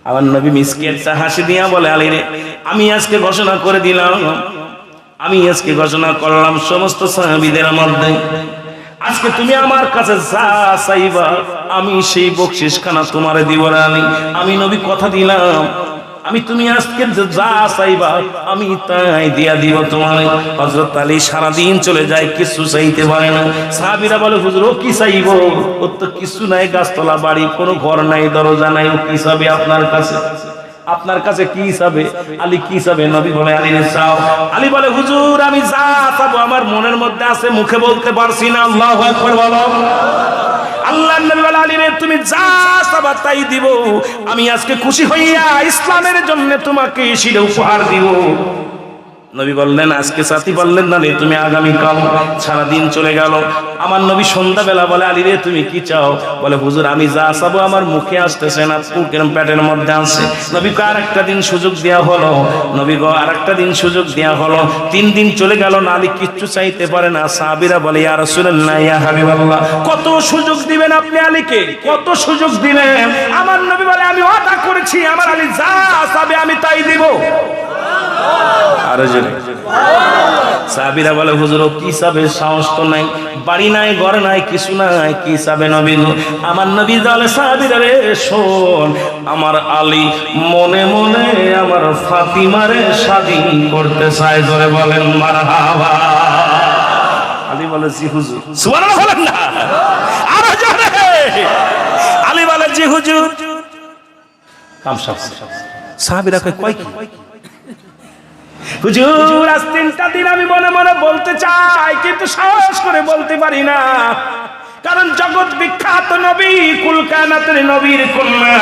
আমার নবী মিসকে একটা হাসি দিয়া বলে, আলী রে, আমি আজকে ঘোষণা করে দিলাম, আমি আজকে ঘোষণা করলাম সমস্ত সাহাবীদের মধ্যে, আজকে তুমি আমার কাছে যা চাইবা আমি সেই বকশিসখানা তোমারে দিব না। আমি নবী কথা দিলাম, আমি তুমি আজকে যা চাইবা আমি তাই দিয়া দিব তোমারে। হযরত আলী সারাদিন চলে যায়, কিছু চাইতে পারে না। সাহাবীরা বলে, হুজুর ও কি চাইবো? ওর তো কিছু নাই, গাছতলা বাড়ি, কোনো ঘর নাই, দরজা নাই, ও কি চাবে আপনার কাছে? আপনার কাছে কি চাবে? আলী কি চাবে? নবী বলে, আলী রে চাও। আলী বলে, হুজুর আমি যা চাবো আমার মনের মধ্যে আছে, মুখে বলতে পারছি না। আল্লাহু আকবার বলো। আল্লাহর নবী বলে, আলী রে তুমি যা চাবা তাই দিব। আমি আজকে খুশি হইয়া ইসলামের জন্য তোমাকে শিরে উপহার দিব। নবী বললেন, আজকে সাথী বললেন না রে, তুমি আগামী কাল। সারাদিন চলে গেল। আমার নবী সন্ধ্যাবেলা বলে, আলী রে তুমি কি চাও? বলে, হুজুর আমি যা চাবো আমার মুখে আসতেছে না, বুকের পেটের মধ্যে আছে। নবীকে আরেকটা দিন সুযোগ দেয়া হলো। নবী গো আরেকটা দিন সুযোগ দেয়া হলো। 3 দিন চলে গেল না, আলী কিচ্ছু চাইতে পারে না। সাহাবীরা বলে, ইয়া রাসূলুল্লাহ, ইয়া হাবিবাল্লাহ, কত সুযোগ দিবেন আপনি আলীকে, কত সুযোগ দিবেন? আমার নবী বলে, আমি ওয়াদা করেছি আমার আলী যা চাবে আমি তাই দিব। সাহাবীরা বলে, হুজুর কি চাবে? সাহস তো নাই, বাড়ি নাই, ঘর নাই, কিছু নাই, কি চাবে নবী? আমার নবী বলে, সাহাবীরা রে শোন, আমার আলী মনে মনে আমার ফাতিমারে শাদী করতে চায়। ধরে বলেন মারহাবা। আলী বলে, জি হুজুর। সুবহানাল্লাহ বলেন না আরো জোরে। আলী বলে, জি হুজুর। সাহাবীরা কয় কি? হুজুর আজ 3টা দিন আমি মনে মনে বলতে চাই, কিন্তু সাহস করে বলতে পারি না। কারণ জগৎ বিখ্যাত নবী, কুল কায়নাতের নবীর কন্যা,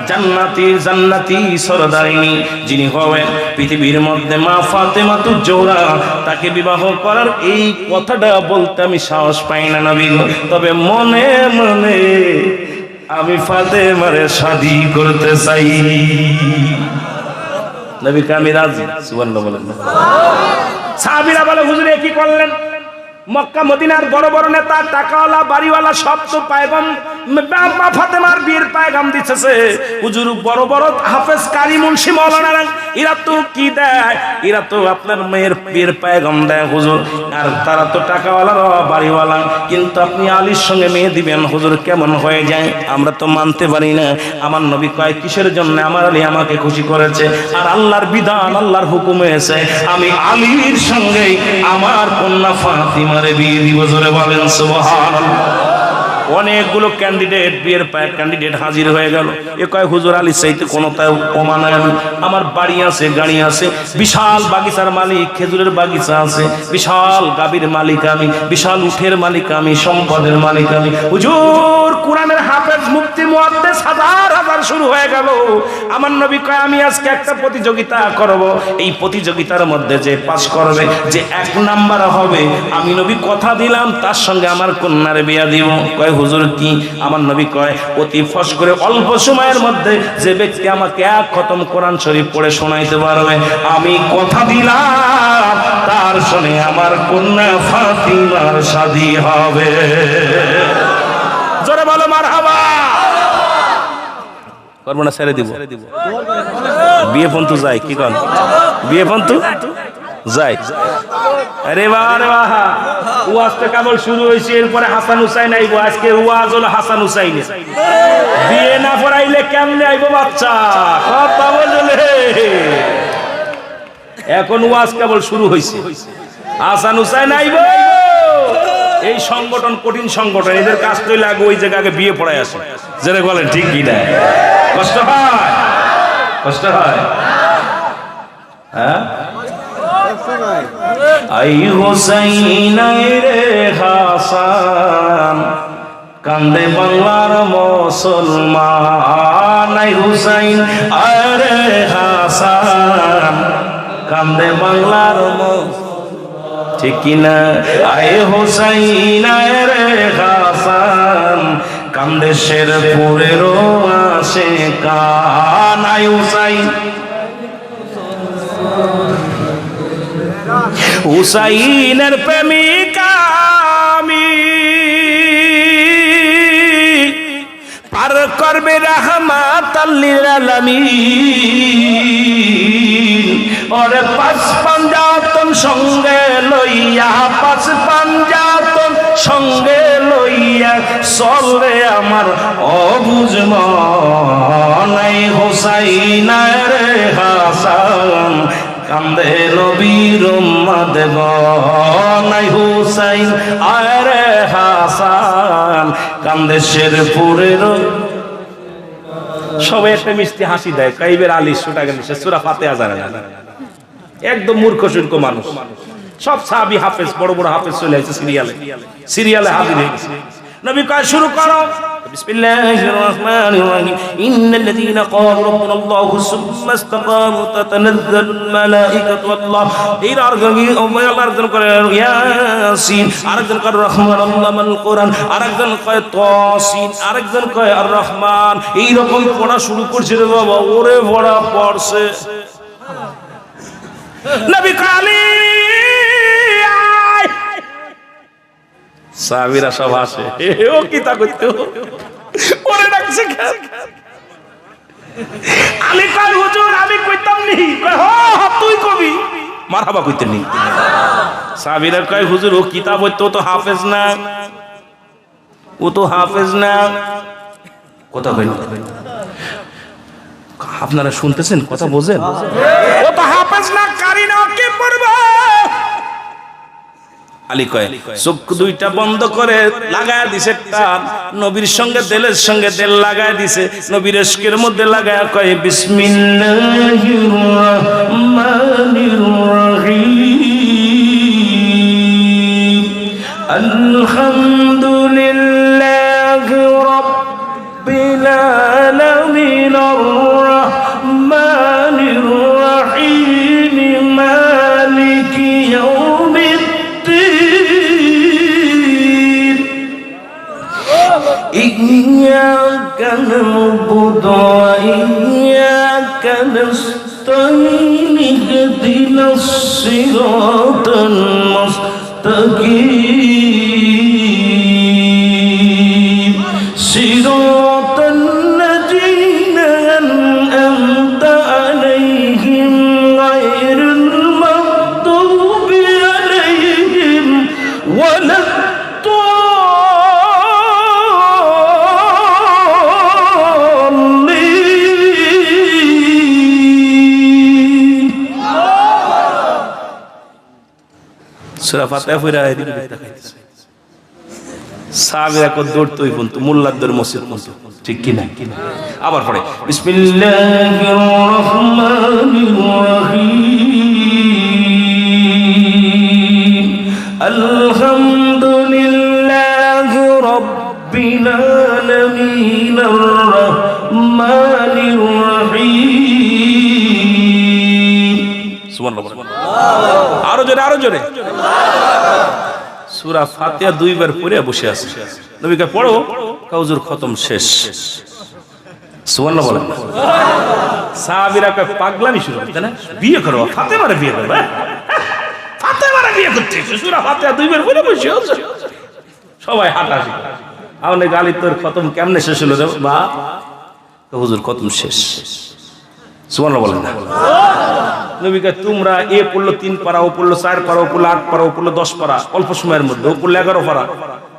জান্নাতি সরদারিনী যিনি হবেন পৃথিবীর মধ্যে মা ফাতেমাতুজ জোহরা, তাকে বিবাহ করার এই কথাটা বলতে আমি সাহস পাই না নবী। তবে মনে মনে আমি ফাতেমারে শাদী করতে চাই। নবী আমি রাজি। সুবহানাল্লাহ বলেন। সাহাবীরা বলে, হুজুর কি করলেন? মক্কা মদিনার বড় বড় নেতা, টাকাওয়ালা, বাড়িওয়ালা সব তো পায়গাম ফাতেমার বিয়ের পায়গাম দিতেছে। হুজুর বড় বড় হাফেজ, কারি, মুন্সি, মাওলানা, এরা তো কি দেয়? এরা তো আপনার মেয়ের বিয়ের পায়গাম দেয় হুজুর। আর তারা তো টাকাওয়ালা, বাড়িওয়ালা, কিন্তু আপনি আলীর সঙ্গে মেয়ে দিবেন হুজুর, কেমন হয়ে যায়? আমরা তো মানতে পারি না। আমার নবী কয়, কিসের জন্য? আমার আলী আমাকে খুশি করেছে, আর আল্লাহর বিধান, আল্লাহর হুকুম হয়েছে আমি আলীর সঙ্গে আমার কন্যা ফাতিমারে বিয়ে দিব। জোরে বলেন সুবহানাল্লাহ। অনেকগুলো ক্যান্ডিডেট, বিয়ের ক্যান্ডিডেট হাজির হয়ে গেল। এ কয়, হুজুর আলীর চাইতে কোনোটাও কমা নাই। আমার বাড়ি আছে, গাড়ি আছে, বিশাল বাগিচার মালিক, খেজুরের বাগিচা আছে, বিশাল গাভীর মালিক আমি, বিশাল উঠের মালিক আমি, সম্পদের মালিক আমি। হুজুর কোরআনের হাফেজ, মুফতি, মুহাদ্দিস হাজার হাজার শুরু হয়ে গেল। আমার নবী কয়, আমি আজকে একটা প্রতিযোগিতা করব। এই প্রতিযোগিতার মধ্যে যে পাস করবে, যে 1 নাম্বার হবে, আমি নবী কথা দিলাম তার সঙ্গে আমার কন্যার বিয়ে দিব। কয়, হুজুর কি? আমার নবী কয়, অতি ফস করে অল্প সময়ের মধ্যে যে ব্যক্তি আমাকে 1 খতম কোরআন শরীফ পড়ে শোনাইতে পারবে, আমি কথা দিলাম তার সঙ্গে আমার কন্যা ফাতিমার শাদী হবে। জোরে বলো মারহাবা। করব না, ছেড়ে দিব। বিয়ে পন্থু যায় কি কন? বিয়ে পন্থু যায়। আরে বাহ রে বাহ, ওয়াজ তো কেবল শুরু হয়েছে, এরপরে হাসান হুসাইন আইবো। আজকে ওয়াজ হলো হাসান হুসাইন। বিয়ে না পড়াইলে কেমনে আইবো বাচ্চা? কথা বললে এখন ওয়াজ কেবল শুরু হয়েছে, হাসান হুসাইন আইবো। এই সংগঠন কঠিন সংগঠন, এদের কাজ তো লাগে ওই জায়গায় বিয়ে পড়ায় আসে। যেটা বলেন ঠিক কি না? কষ্ট হয়, কষ্ট হয়। হ্যাঁ, আই হুসাইন রে হাসান, কান্দে বাংলার মুসলমান। আই হুসাইন আরে হাসান, কান্দে বাংলার ঠিক কিনা? আয় হুসাইন রে হাসান, কান্দে শেরপুরেরও আশিকান। আয় হুসাইন, হুসাইনের প্রেমিকা আমি, পার করবে রাহমাতাল লিল আলামিন। ওরে পাঁচ পাঞ্জাতন সঙ্গে লইয়া, পাঁচ পাঞ্জাতন সঙ্গে লইয়া চলে আমার অবুঝ মনাই হোসাইন রে হাসান কান্দে নবীর উম্মত গনাই হুসাইন আরে হাসান কান্দে শেরপুরের। সবাই একটা মিষ্টি হাসি দেয়, কাইবের আলী সুটা গেল সে সূরা ফাতিহা জানে না, একদম মূর্খ শুল্ক মানুষ। সব সাহাবী হাফেজ, বড় বড় হাফেজ চলে আসছে সিরিয়ালে হাজির হয়ে গেছে। নবী কয় শুরু করো, বিসমিল্লাহির রহমানির রহিম, ইন্নাল্লাযীনা ক্বালু রাব্বুনাল্লাহু সুম্মা ইসতাকামু তাতানাজ্জালুল মালাঈকাতু ওয়াল্লাহ। এর আরেকজন করে ইয়াসিন, আরেকজন করে রহমান আল্লামাল কোরআন, আরেকজন কয় তাসিন, আরেকজন কয় আর রহমান। এই রকম পড়া শুরু করছে রে বাবা, ওরে পড়া পড়ছে। নবী কালী সাহাবীরা সব আসে, ও কি তা করতে ওরে ডাকছে। আলী কাল হুজুর আমি কইতাম নি, কয় হ তুই কবি মারহাবা কইতে নি। সাহাবীরা কয় হুজুর ও কিতাব হইতো তো হাফেজ না, ও তো হাফেজ না। কথা কই আপনারা শুনতেছেন, কথা বোঝেন? ও তো হাফেজ না, কারি না, কে পড়বে? আলী কয় চোখ দুইটা বন্ধ করে লাগায় দিছে টান, নবীর সঙ্গে দিলের সঙ্গে দিল লাগায় দিছে, নবীর ইশকের মধ্যে লাগায় কয় বিসমিল্লাহির রহমানির রহিম, আলহামদুলিল্লাহি রাব্বিল আলামিন, আর রহমানির রহিম, মালিকি ইয়্যাকা না'বুদু ওয়া ইয়্যাকা নাস্তাঈন, ইহদিনাস সিরাতাল মুস্তাকিম, সিরাতাল লাযীনা আন'আমতা আলাইহিম গায়রিল মাগদুবি আলাইহিম ওয়ালা সূরা ফাতিহা পড়া এদিকে দেখাইতেছে। সাহাবীরা কত দৌড় তুই পর্যন্ত মোল্লাদের মসজিদ পর্যন্ত, ঠিক কি না? আবার পড়ে বিসমিল্লাহির রহমানির রহিম, আলহামদুলিল্লাহি রাব্বিল আলামিন, আর রহমানির রহিম। সুবহানাল্লাহ। আরো জোরে, আরো জোরে। সূরা ফাতিহা দুইবার পড়ে বসে আছে। নবী কয় পড়ো, হুজুর খতম শেষ। সুবহানাল্লাহ বলেন। সাহাবীরা কয় পাগলামি শুরু করতে না, বিয়ে করো, ফাতেমারে বিয়ে করবে, ফাতেমারে বিয়ে করতে সূরা ফাতিহা দুইবার পড়ে বসে আছে। সবাই হাঁটাহাঁটি, আমাদের গালি তোর খতম কেমনে শেষ হলো রে বা? হুজুর খতম শেষ। সুবহানাল্লাহ বলেন না। নবী কয় তোমরা এ পড়লো 3 পারা, ও পড়লো 4 পারা, ও পড়লো 8 পারা, ও পড়লো 10 পারা, অল্প সময়ের মধ্যে, ও পড়লো 11 পারা,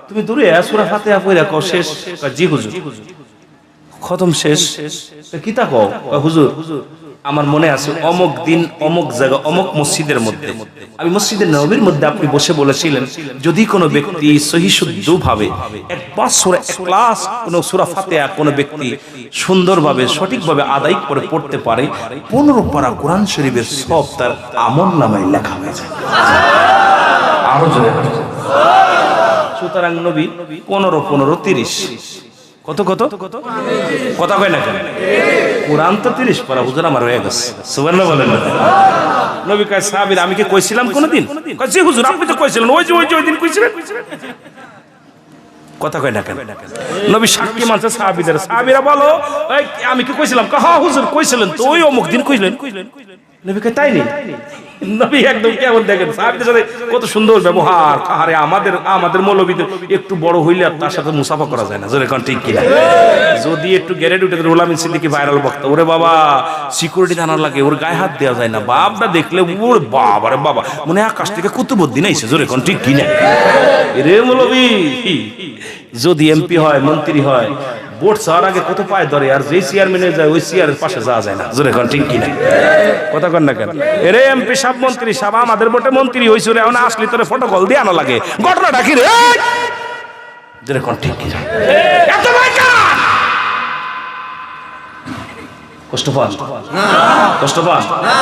তুমি দূরে সূরা ফাতিহা পড়া কও শেষ? জি হুজুর খতম শেষ। কি তা কও? হুজুর আমার মনে আছে অমুক দিন অমুক জায়গা অমুক মসজিদের মধ্যে, আমি মসজিদের নববীর মধ্যে আপনি বসে বলেছিলেন যদি কোনো ব্যক্তি সহি শুদ্ধভাবে একবার সূরা ইখলাস কোন সূরা ফাতিহা কোন ব্যক্তি সুন্দরভাবে সঠিকভাবে আদায় করে পড়তে পারে 15 পারা কোরআন শরীফের সব তার আমলনামায় লেখা হয়ে যায়। আরো জোরে সুতরাং নবী 15 15 30 কত কত কথা কয় না কেন? কোরআন তো 30 পারা হুজুর আমার হয়ে গেছে। সুবহানাল্লাহ বলেন না। নবী কয় সাহাবীরা আমি কি কইছিলাম কোনদিন? কয় জি হুজুর আপনি তো কইছিলেন, ওই যে ওই দিন কইছিলেন। কথা কয় না কেন? নবী সাক্ষী মানছে সাহাবীদের। সাহাবীরা বলো আমি কি কইছিলাম? কয় হ্যাঁ হুজুর কইছিলেন তো, ওই অমুক দিন কইলেন। নবী কয় তাই নেই? নবী একদম কেমন দেখেন সাহাবীদের সাথে কত সুন্দর ব্যবহার। আরে আমাদের মৌলবীদের একটু বড় হইলে আর তার সাথে মুসাফা করা যায় না, জোরে কোন ঠিক কিনা? যদি একটু গ্যারেড উঠে রুহুল আমিন সিদ্দিকী ভাইরাল বক্তা, ওরে বাবা সিকিউরিটি জানার লাগে, ওর গায়ে হাত দেওয়া যায় না, বাপটা দেখলে ওর বাবা রে বাবা মনে হয় আকাশ থেকে কুতুবুদ্দিন আইছে, জোরে কোন ঠিক কিনা? রে মৌলবী যদি এমপি হয় মন্ত্রী হয় ভোট চাওয়ার আগে কত পায় ধরে, আর যে চেয়ারম্যানে যায় ওই চেয়ারের পাশে যাওয়া যায় না, জোরে কোন ঠিক কিনা? কথা কন না কেন? এরে এমপি সাহেব মন্ত্রী সাহেব আমাদের ভোটে মন্ত্রী হইছে রে, এখন আসলি তোরে ফটো কল দিয়ে আনা লাগে, ঘটনাটা কি রে? জোরে কোন ঠিক কিনা? এত ভাইকা কষ্ট পান না, কষ্ট পান না।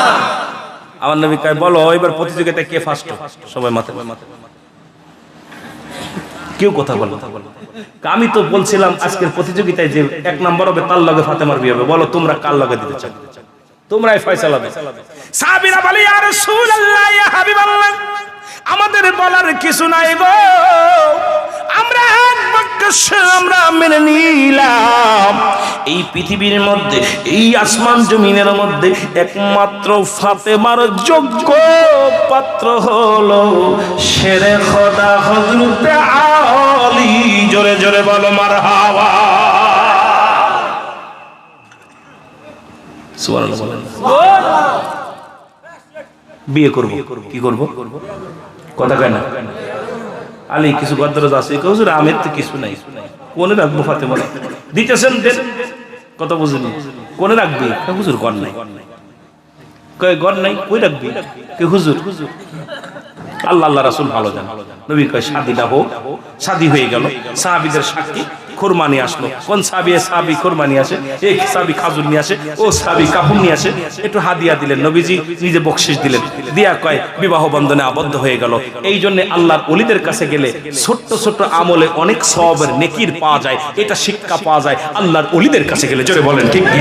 আমার নবী কয় বলো এবার প্রতিযোগিতায় কে ফার্স্ট? সবাই মাথায় কেউ কথা বলে। আমি তো বলছিলাম আজকের প্রতিযোগিতায় যে এক নাম্বার হবে তার লগে ফাতেমার বিয়ে হবে, বলো তোমরা কার লগে দিতে চাও? তোমরাই ফয়সালা দাও। সাহাবীরা বলে ইয়া রাসূলুল্লাহ ইয়া হাবিবাল্লাহ আমাদের বলার কিছু নাই গো, আমরা আমরা মেনে নিলাম এই পৃথিবীর মধ্যে এই আসমান জমিনের মধ্যে একমাত্র ফাতেমার যোগ্য পাত্র হলো শেরে খোদা হযরত আলী। জোরে জোরে বলো মারহাবা। সুবহানাল্লাহ। বিয়ে করব, কি করব? কথা কয় না। আলী কিছু গদ্দরজ আছে, হুজুর আমের তো কিছু নাই, কোনে রাখবো ফাতেমা? দিতেছেন দেন, কত বুঝুন কোনে রাখবি? হুজুর গড় নাই। কয় গড় নাই, কই রাখবি? কে হুজুর? আল্লাহ আল্লাহ রাসূল ভালো জান। নবী কয় শাদীটা হোক। শাদী হয়ে গেল, সাহাবীদের সাক্ষী খুরমা নিয়ে আসলো। কোন সাহাবী খুরমা নিয়ে আসে, এক সাহাবী খাজুর নিয়ে আসে, ও সাহাবী কাপড় নিয়ে আসে, একটু হাদিয়া দিলেন, নবীজি নিজে বকশিশ দিলেন, দিয়া কয় বিবাহ বন্ধনে আবদ্ধ হয়ে গেল। এই জন্য আল্লাহর ওলিদের কাছে গেলে ছোট্ট ছোট্ট আমলে অনেক সওয়াবের নেকির পাওয়া যায়, এটা শিক্ষা পাওয়া যায় আল্লাহর ওলিদের কাছে গেলে। জোরে বলেন ঠিক কি?